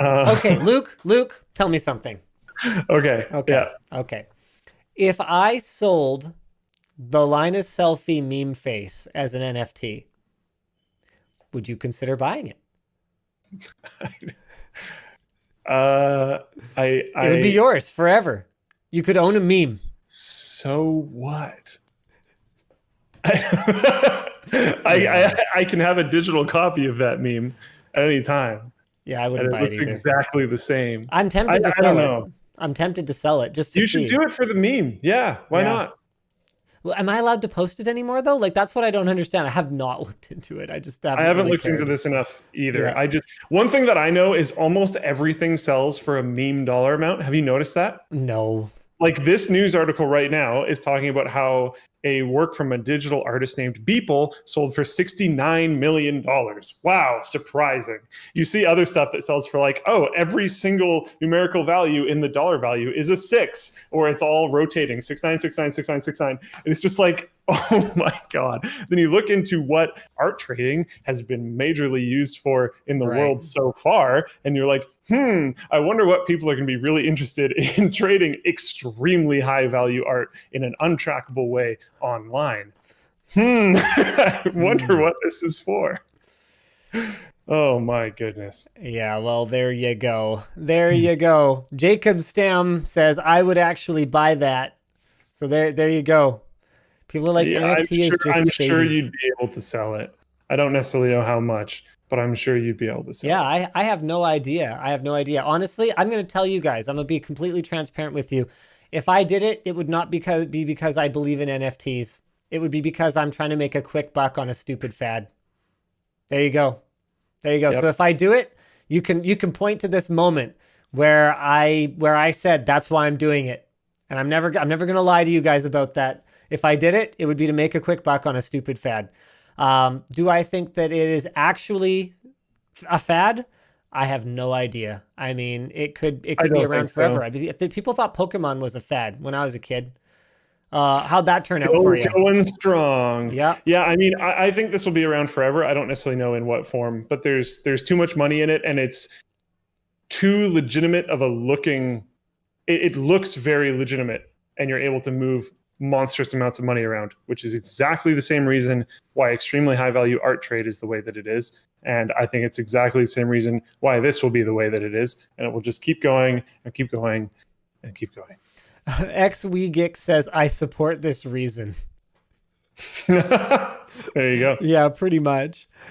Okay, Luke, tell me something. Okay. Okay, Yeah. okay. If I sold the Linus selfie meme face as an NFT, would you consider buying it? Uh, I, It would be I, yours forever. You could own a meme. so what? I can have a digital copy of that meme at any time, Yeah, I and wouldn't it buy it looks either. exactly the same. I'm tempted to I don't sell it. know. I'm tempted to sell it just to You should see. do it for the meme. Yeah, why Yeah. not? Well, am I allowed to post it anymore though? Like that's what I don't understand. I have not looked into it. I just I haven't haven't really looked into cared. this enough either. Yeah. One thing that I know is almost everything sells for a meme dollar amount. Have you noticed that? No. Like this news article right now is talking about how a work from a digital artist named Beeple sold for $69 million. Wow, surprising. You see other stuff that sells for like, oh, every single numerical value in the dollar value is a six, or it's all rotating 69696969. And it's just like, oh my God. Then you look into what art trading has been majorly used for in the Right. world so far, and you're like, I wonder what people are going to be really interested in trading extremely high value art in an untrackable way online. I wonder Hmm. what this is for. Oh my goodness. Yeah, well, there you go. There you go. Jacob Stam says I would actually buy that. So there you go. People are like Yeah, NFT is I'm just sure shady. you'd be able to sell it. I don't necessarily know how much, but I'm sure you'd be able to sell Yeah, it. I have no idea. I have no idea. Honestly, I'm going to tell you guys. I'm going to be completely transparent with you. If I did it, it would not be because I believe in NFTs. It would be because I'm trying to make a quick buck on a stupid fad. There you go. There you go. So Yep. if I do it, you can point to this moment where I said that's why I'm doing it. And I'm never going to lie to you guys about that. If I did it, it would be to make a quick buck on a stupid fad. Do I think that it is actually a fad? I have no idea. I mean, it I could be don't think around so. forever. I mean, if people thought Pokemon was a fad when I was a kid, how'd that turn out for Still you? going strong. Yeah, Yeah, I mean, I think this will be around forever. I don't necessarily know in what form, but there's too much money in it, and it's too legitimate of a looking. It looks very legitimate, and you're able to move monstrous amounts of money around, which is exactly the same reason why extremely high value art trade is the way that it is. And I think it's exactly the same reason why this will be the way that it is, and it will just keep going and keep going and keep going. XWeGick says I support this reason. There you go. Yeah, pretty much.